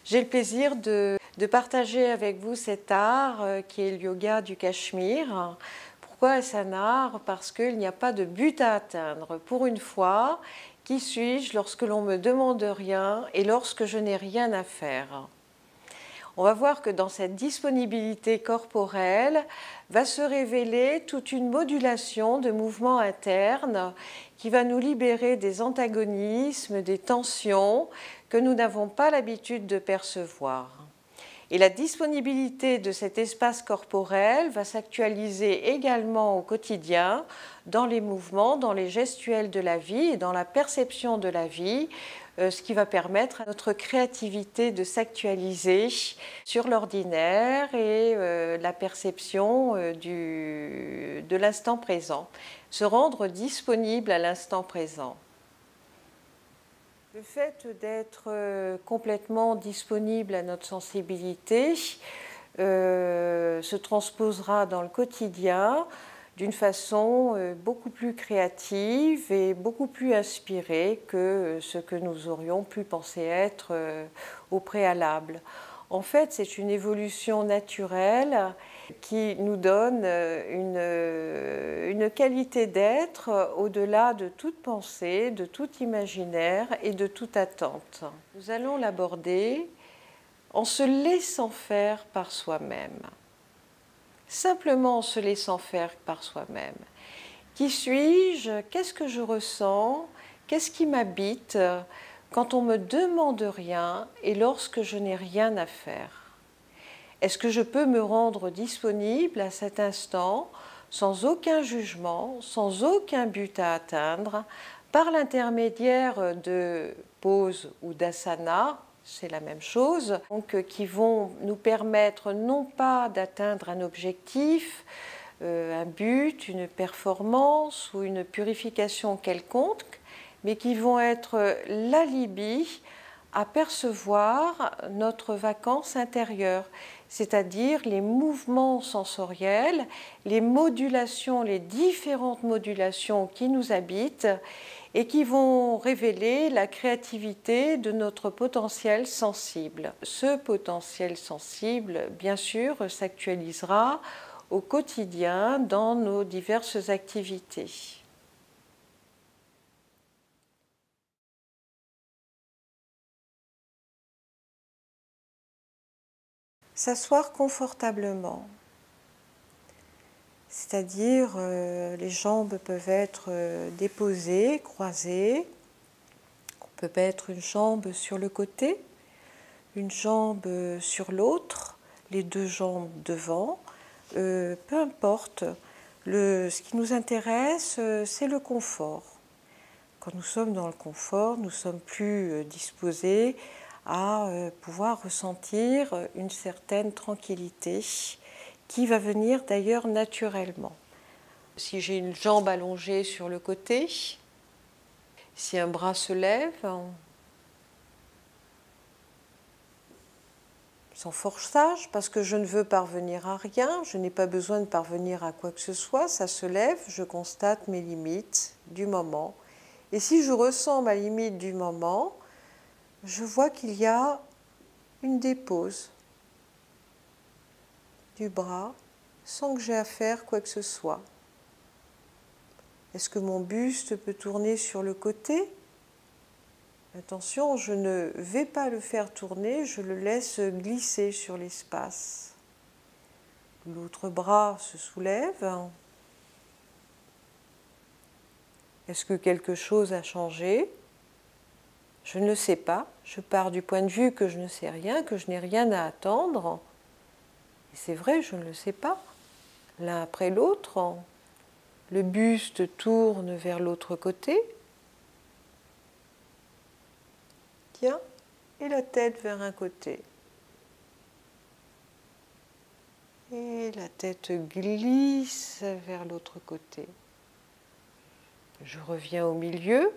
J'ai le plaisir de partager avec vous cet art qui est le yoga du Cachemire. Pourquoi est-ce un art? Parce qu'il n'y a pas de but à atteindre. Pour une fois, qui suis-je lorsque l'on me demande rien et lorsque je n'ai rien à faire? On va voir que dans cette disponibilité corporelle va se révéler toute une modulation de mouvements internes qui va nous libérer des antagonismes, des tensions que nous n'avons pas l'habitude de percevoir. Et la disponibilité de cet espace corporel va s'actualiser également au quotidien dans les mouvements, dans les gestuels de la vie et dans la perception de la vie, ce qui va permettre à notre créativité de s'actualiser sur l'ordinaire et la perception de l'instant présent, se rendre disponible à l'instant présent. Le fait d'être complètement disponible à notre sensibilité se transposera dans le quotidien d'une façon beaucoup plus créative et beaucoup plus inspirée que ce que nous aurions pu penser être au préalable. En fait, c'est une évolution naturelle qui nous donne une qualité d'être au-delà de toute pensée, de tout imaginaire et de toute attente. Nous allons l'aborder en se laissant faire par soi-même. Simplement en se laissant faire par soi-même. Qui suis-je? Qu'est-ce que je ressens? Qu'est-ce qui m'habite quand on me demande rien et lorsque je n'ai rien à faire? Est-ce que je peux me rendre disponible à cet instant sans aucun jugement, sans aucun but à atteindre, par l'intermédiaire de poses ou d'asanas, c'est la même chose, donc, qui vont nous permettre non pas d'atteindre un objectif, un but, une performance ou une purification quelconque, mais qui vont être l'alibi à percevoir notre vacance intérieure, c'est-à-dire les mouvements sensoriels, les modulations, les différentes modulations qui nous habitent et qui vont révéler la créativité de notre potentiel sensible. Ce potentiel sensible, bien sûr, s'actualisera au quotidien dans nos diverses activités. S'asseoir confortablement, c'est-à-dire les jambes peuvent être déposées, croisées, on peut mettre une jambe sur le côté, une jambe sur l'autre, les deux jambes devant, peu importe. Ce qui nous intéresse, c'est le confort. Quand nous sommes dans le confort, nous sommes plus disposés à pouvoir ressentir une certaine tranquillité qui va venir d'ailleurs naturellement. Si j'ai une jambe allongée sur le côté, si un bras se lève, sans forçage, parce que je ne veux parvenir à rien, je n'ai pas besoin de parvenir à quoi que ce soit, ça se lève, je constate mes limites du moment. Et si je ressens ma limite du moment, je vois qu'il y a une dépose du bras sans que j'ai à faire quoi que ce soit. Est-ce que mon buste peut tourner sur le côté? Attention, je ne vais pas le faire tourner, je le laisse glisser sur l'espace. L'autre bras se soulève. Est-ce que quelque chose a changé? Je ne le sais pas. Je pars du point de vue que je ne sais rien, que je n'ai rien à attendre. Et c'est vrai, je ne le sais pas. L'un après l'autre, le buste tourne vers l'autre côté. Tiens, et la tête vers un côté. Et la tête glisse vers l'autre côté. Je reviens au milieu.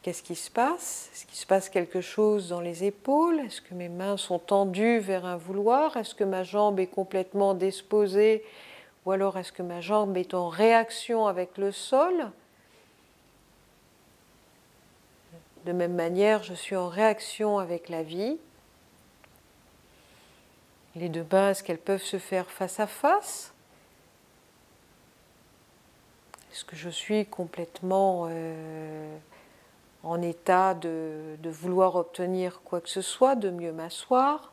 Qu'est-ce qui se passe? Est-ce qu'il se passe quelque chose dans les épaules? Est-ce que mes mains sont tendues vers un vouloir? Est-ce que ma jambe est complètement disposée? Ou alors est-ce que ma jambe est en réaction avec le sol? De même manière, je suis en réaction avec la vie. Les deux mains, est-ce qu'elles peuvent se faire face à face? Est-ce que je suis complètement en état de vouloir obtenir quoi que ce soit, de mieux m'asseoir?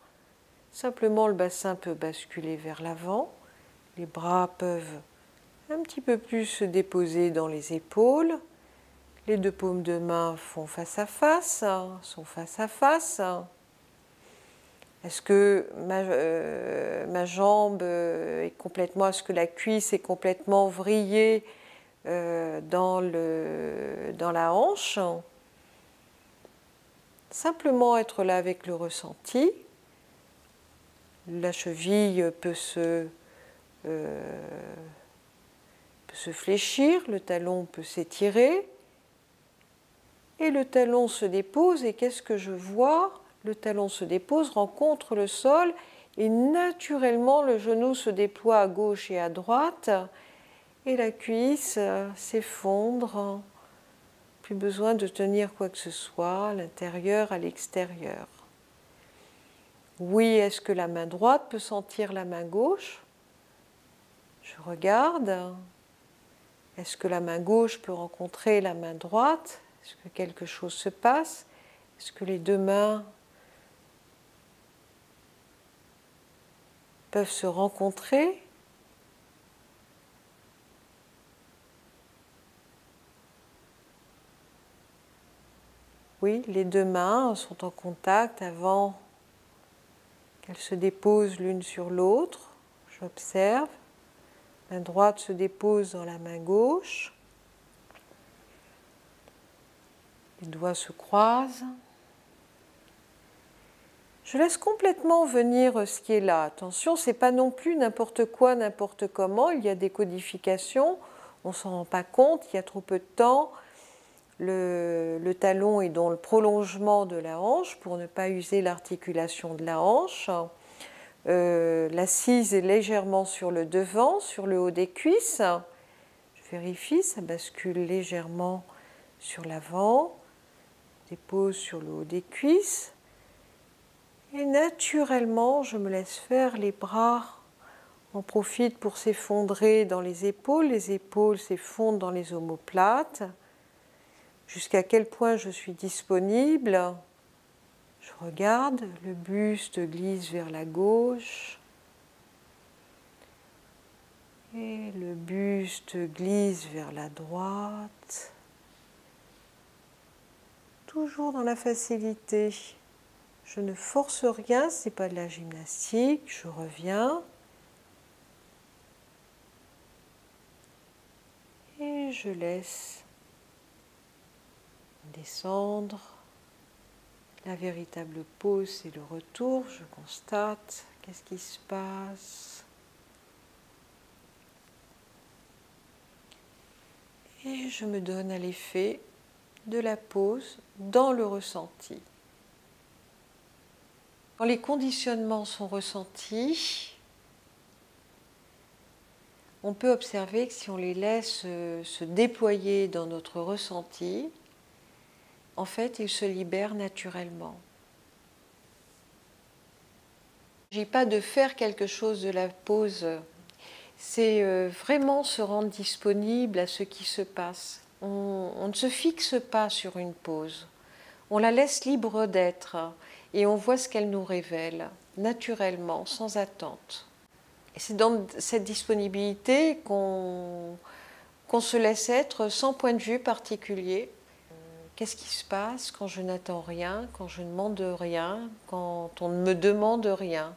Simplement, le bassin peut basculer vers l'avant. Les bras peuvent un petit peu plus se déposer dans les épaules. Les deux paumes de main font face à face, sont face à face. Est-ce que ma jambe est complètement, est-ce que la cuisse est complètement vrillée dans la hanche? Simplement être là avec le ressenti. La cheville peut se fléchir, le talon peut s'étirer, et le talon se dépose, et qu'est-ce que je vois? Le talon se dépose, rencontre le sol, et naturellement le genou se déploie à gauche et à droite, et la cuisse s'effondre. Plus besoin de tenir quoi que ce soit, à l'intérieur, à l'extérieur. Oui, est-ce que la main droite peut sentir la main gauche? Je regarde. Est-ce que la main gauche peut rencontrer la main droite? Est-ce que quelque chose se passe? Est-ce que les deux mains peuvent se rencontrer? Oui, les deux mains sont en contact avant qu'elles se déposent l'une sur l'autre. J'observe. La main droite se dépose dans la main gauche. Les doigts se croisent. Je laisse complètement venir ce qui est là. Attention, ce n'est pas non plus n'importe quoi, n'importe comment. Il y a des codifications, on ne s'en rend pas compte, il y a trop peu de temps. Le talon est dans le prolongement de la hanche pour ne pas user l'articulation de la hanche. L'assise est légèrement sur le devant, sur le haut des cuisses. Je vérifie, ça bascule légèrement sur l'avant. Dépose sur le haut des cuisses. Et naturellement, je me laisse faire, les bras en profitent pour s'effondrer dans les épaules s'effondrent dans les omoplates. Jusqu'à quel point je suis disponible? Je regarde, le buste glisse vers la gauche et le buste glisse vers la droite. Toujours dans la facilité. Je ne force rien, ce n'est pas de la gymnastique, je reviens. Et je laisse descendre. La véritable pause, c'est le retour. Je constate qu'est-ce qui se passe. Et je me donne à l'effet de la pause dans le ressenti. Quand les conditionnements sont ressentis, on peut observer que si on les laisse se déployer dans notre ressenti, en fait, ils se libèrent naturellement. Il ne s'agit pas de faire quelque chose de la pause, c'est vraiment se rendre disponible à ce qui se passe. On ne se fixe pas sur une pause, on la laisse libre d'être et on voit ce qu'elle nous révèle, naturellement, sans attente. Et c'est dans cette disponibilité qu'on se laisse être sans point de vue particulier. Qu'est-ce qui se passe quand je n'attends rien, quand je ne demande rien, quand on ne me demande rien?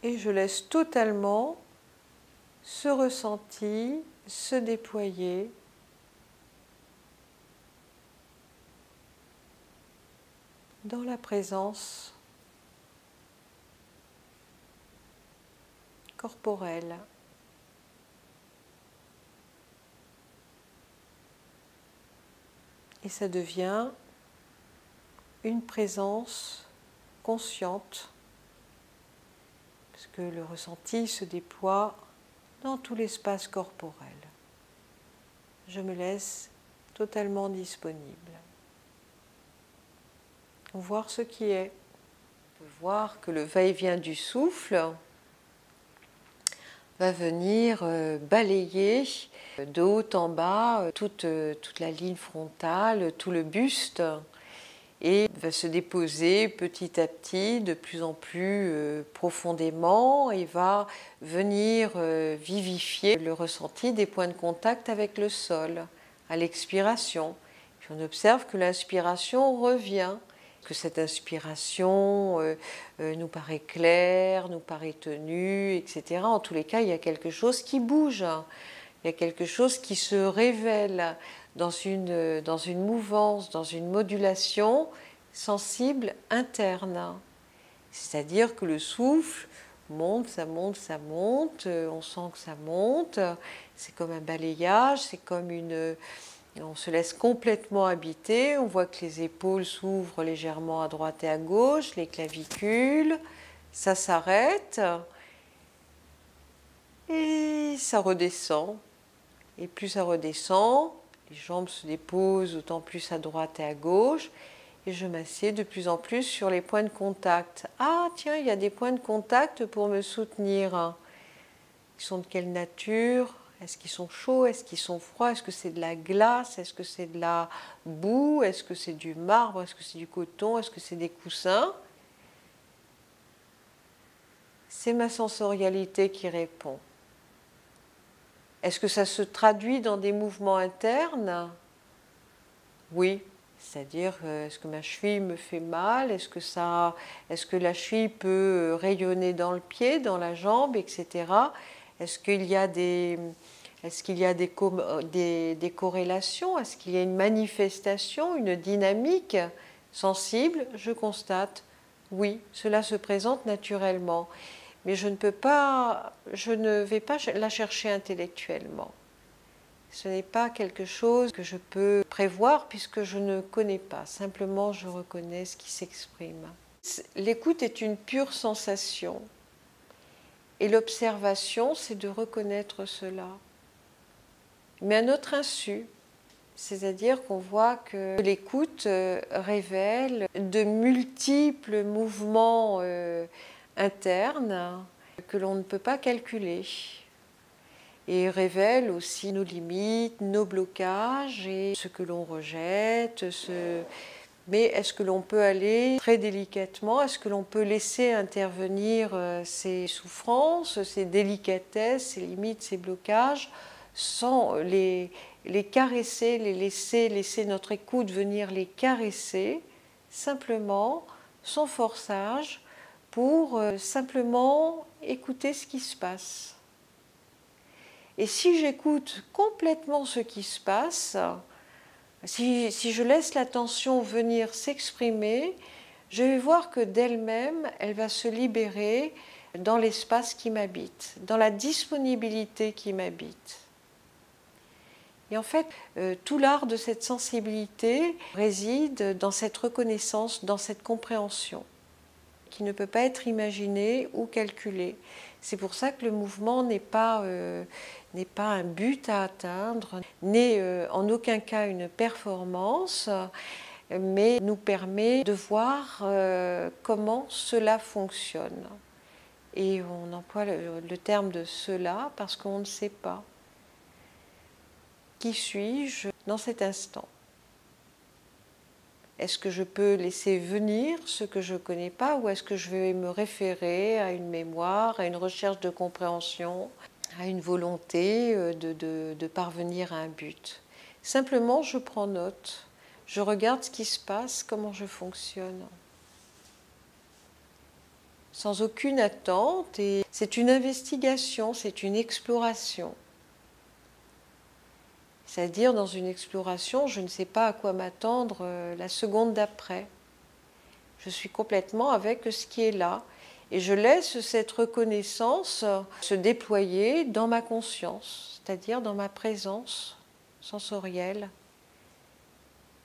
Et je laisse totalement ce ressenti se déployer dans la présence corporelle. Et ça devient une présence consciente, parce que le ressenti se déploie dans tout l'espace corporel. Je me laisse totalement disponible. Voir ce qui est. On peut voir que le va-et-vient du souffle va venir balayer de haut en bas toute la ligne frontale, tout le buste, et va se déposer petit à petit, de plus en plus profondément, et va venir vivifier le ressenti des points de contact avec le sol à l'expiration. Puis on observe que l'inspiration revient, que cette inspiration nous paraît claire, nous paraît tenue, etc. En tous les cas, il y a quelque chose qui bouge, il y a quelque chose qui se révèle dans une mouvance, dans une modulation sensible interne. C'est-à-dire que le souffle monte, ça monte, ça monte, on sent que ça monte, c'est comme un balayage, c'est comme on se laisse complètement habiter, on voit que les épaules s'ouvrent légèrement à droite et à gauche, les clavicules, ça s'arrête et ça redescend. Et plus ça redescend, les jambes se déposent d'autant plus à droite et à gauche, et je m'assieds de plus en plus sur les points de contact. Ah tiens, il y a des points de contact pour me soutenir. Ils sont de quelle nature ? Est-ce qu'ils sont chauds? Est-ce qu'ils sont froids? Est-ce que c'est de la glace? Est-ce que c'est de la boue? Est-ce que c'est du marbre? Est-ce que c'est du coton? Est-ce que c'est des coussins? C'est ma sensorialité qui répond. Est-ce que ça se traduit dans des mouvements internes? Oui. C'est-à-dire, est-ce que ma cheville me fait mal? Est-ce que la cheville peut rayonner dans le pied, dans la jambe, etc. Est-ce qu'il y a des corrélations? Est-ce qu'il y a une manifestation, une dynamique sensible? Je constate, oui, cela se présente naturellement. Mais je ne vais pas la chercher intellectuellement. Ce n'est pas quelque chose que je peux prévoir puisque je ne connais pas. Simplement, je reconnais ce qui s'exprime. L'écoute est une pure sensation. Et l'observation, c'est de reconnaître cela. Mais à notre insu, c'est-à-dire qu'on voit que l'écoute révèle de multiples mouvements internes que l'on ne peut pas calculer. Et révèle aussi nos limites, nos blocages et ce que l'on rejette. Mais est-ce que l'on peut aller très délicatement? Est-ce que l'on peut laisser intervenir ces souffrances, ces délicatesses, ces limites, ces blocages, sans les caresser, laisser notre écoute venir les caresser, simplement, sans forçage, pour simplement écouter ce qui se passe. Et si j'écoute complètement ce qui se passe, si je laisse l'attention venir s'exprimer, je vais voir que d'elle-même, elle va se libérer dans l'espace qui m'habite, dans la disponibilité qui m'habite. Et en fait, tout l'art de cette sensibilité réside dans cette reconnaissance, dans cette compréhension, qui ne peut pas être imaginée ou calculée. C'est pour ça que le mouvement n'est pas un but à atteindre, n'est en aucun cas une performance, mais nous permet de voir comment cela fonctionne. Et on emploie le terme de cela parce qu'on ne sait pas. Qui suis-je dans cet instant? Est-ce que je peux laisser venir ce que je ne connais pas ou est-ce que je vais me référer à une mémoire, à une recherche de compréhension, à une volonté de parvenir à un but? Simplement, je prends note, je regarde ce qui se passe, comment je fonctionne. Sans aucune attente, et c'est une investigation, c'est une exploration. C'est-à-dire, dans une exploration, je ne sais pas à quoi m'attendre la seconde d'après. Je suis complètement avec ce qui est là. Et je laisse cette reconnaissance se déployer dans ma conscience, c'est-à-dire dans ma présence sensorielle.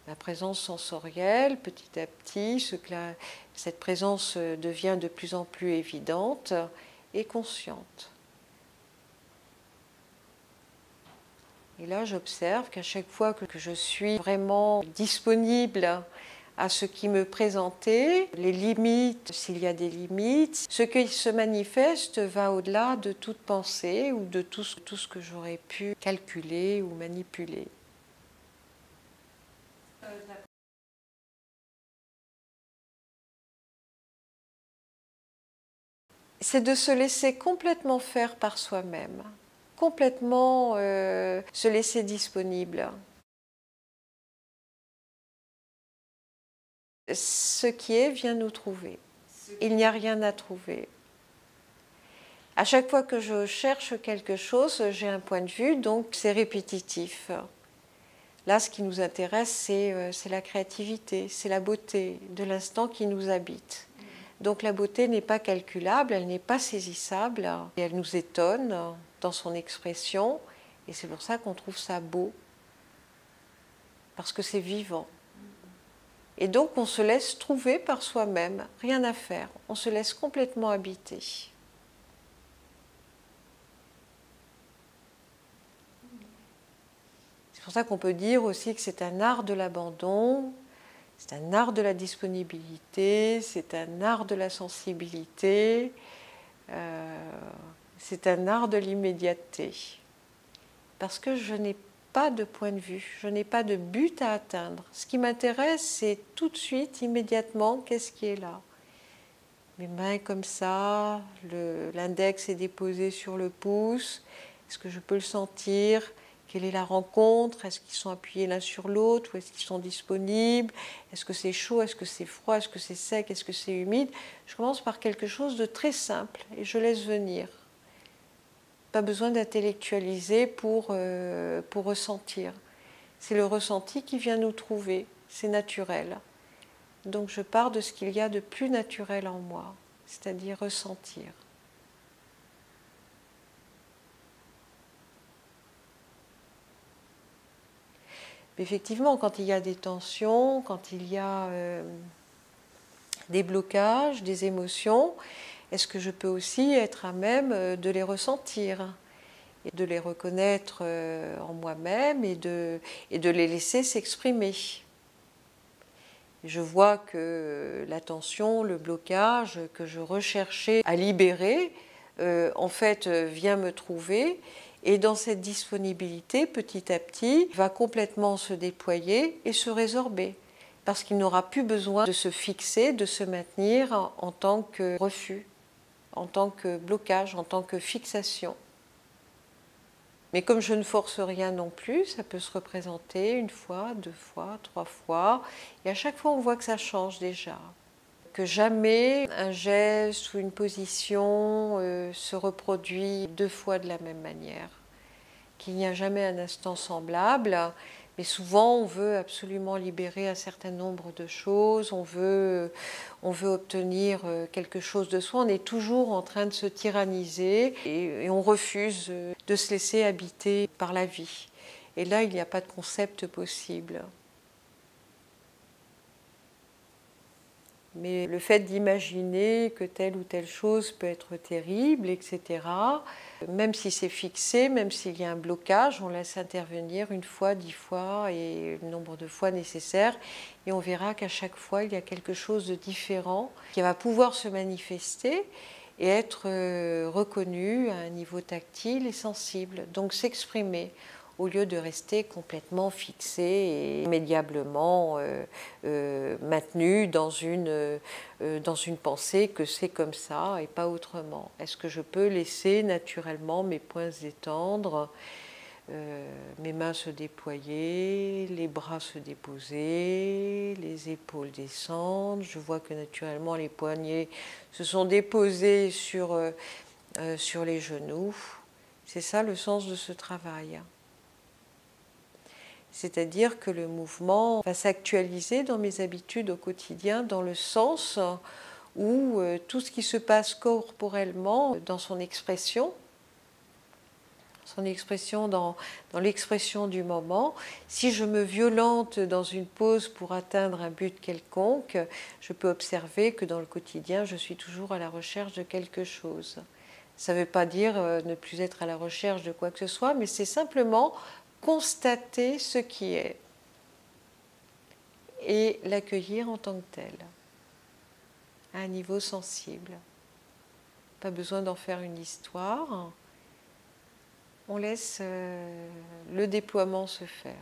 Ma présence sensorielle, petit à petit, cette présence devient de plus en plus évidente et consciente. Et là, j'observe qu'à chaque fois que je suis vraiment disponible à ce qui me présentait, les limites, s'il y a des limites, ce qui se manifeste va au-delà de toute pensée ou de tout ce que j'aurais pu calculer ou manipuler. C'est de se laisser complètement faire par soi-même, complètement se laisser disponible. Ce qui est vient nous trouver. Il n'y a rien à trouver. À chaque fois que je cherche quelque chose, j'ai un point de vue, donc c'est répétitif. Là, ce qui nous intéresse, c'est la créativité, c'est la beauté de l'instant qui nous habite. Donc la beauté n'est pas calculable, elle n'est pas saisissable, et elle nous étonne dans son expression, et c'est pour ça qu'on trouve ça beau, parce que c'est vivant. Et donc on se laisse trouver par soi-même, rien à faire, on se laisse complètement habiter. C'est pour ça qu'on peut dire aussi que c'est un art de l'abandon, c'est un art de la disponibilité, c'est un art de la sensibilité, c'est un art de l'immédiateté. Parce que je n'ai pas de point de vue, je n'ai pas de but à atteindre. Ce qui m'intéresse, c'est tout de suite, immédiatement, qu'est-ce qui est là. Mes mains comme ça, l'index est déposé sur le pouce, est-ce que je peux le sentir? Quelle est la rencontre? Est-ce qu'ils sont appuyés l'un sur l'autre ou est-ce qu'ils sont disponibles? Est-ce que c'est chaud? Est-ce que c'est froid? Est-ce que c'est sec? Est-ce que c'est humide? Je commence par quelque chose de très simple et je laisse venir. Pas besoin d'intellectualiser pour ressentir. C'est le ressenti qui vient nous trouver, c'est naturel. Donc je pars de ce qu'il y a de plus naturel en moi, c'est-à-dire ressentir. Effectivement, quand il y a des tensions, quand il y a des blocages, des émotions, est-ce que je peux aussi être à même de les ressentir et de les reconnaître en moi-même et de les laisser s'exprimer? Je vois que la tension, le blocage que je recherchais à libérer, en fait, vient me trouver. Et dans cette disponibilité, petit à petit, va complètement se déployer et se résorber. Parce qu'il n'aura plus besoin de se fixer, de se maintenir en tant que refus, en tant que blocage, en tant que fixation. Mais comme je ne force rien non plus, ça peut se représenter une fois, deux fois, trois fois. Et à chaque fois, on voit que ça change déjà. Que jamais un geste ou une position se reproduit deux fois de la même manière. Qu'il n'y a jamais un instant semblable. Mais souvent, on veut absolument libérer un certain nombre de choses, on veut obtenir quelque chose de soi, on est toujours en train de se tyranniser et on refuse de se laisser habiter par la vie. Et là, il n'y a pas de concept possible. Mais le fait d'imaginer que telle ou telle chose peut être terrible, etc., même si c'est fixé, même s'il y a un blocage, on laisse intervenir une fois, 10 fois et le nombre de fois nécessaire. Et on verra qu'à chaque fois, il y a quelque chose de différent qui va pouvoir se manifester et être reconnu à un niveau tactile et sensible, donc s'exprimer, au lieu de rester complètement fixé et immédiablement maintenu dans une pensée que c'est comme ça et pas autrement. Est-ce que je peux laisser naturellement mes poings se détendre, mes mains se déployer, les bras se déposer, les épaules descendre? Je vois que naturellement les poignets se sont déposés sur les genoux. C'est ça le sens de ce travail. C'est-à-dire que le mouvement va s'actualiser dans mes habitudes au quotidien, dans le sens où tout ce qui se passe corporellement, dans son expression dans l'expression du moment, si je me violente dans une pose pour atteindre un but quelconque, je peux observer que dans le quotidien, je suis toujours à la recherche de quelque chose. Ça ne veut pas dire ne plus être à la recherche de quoi que ce soit, mais c'est simplement constater ce qui est et l'accueillir en tant que tel, à un niveau sensible. Pas besoin d'en faire une histoire. On laisse le déploiement se faire.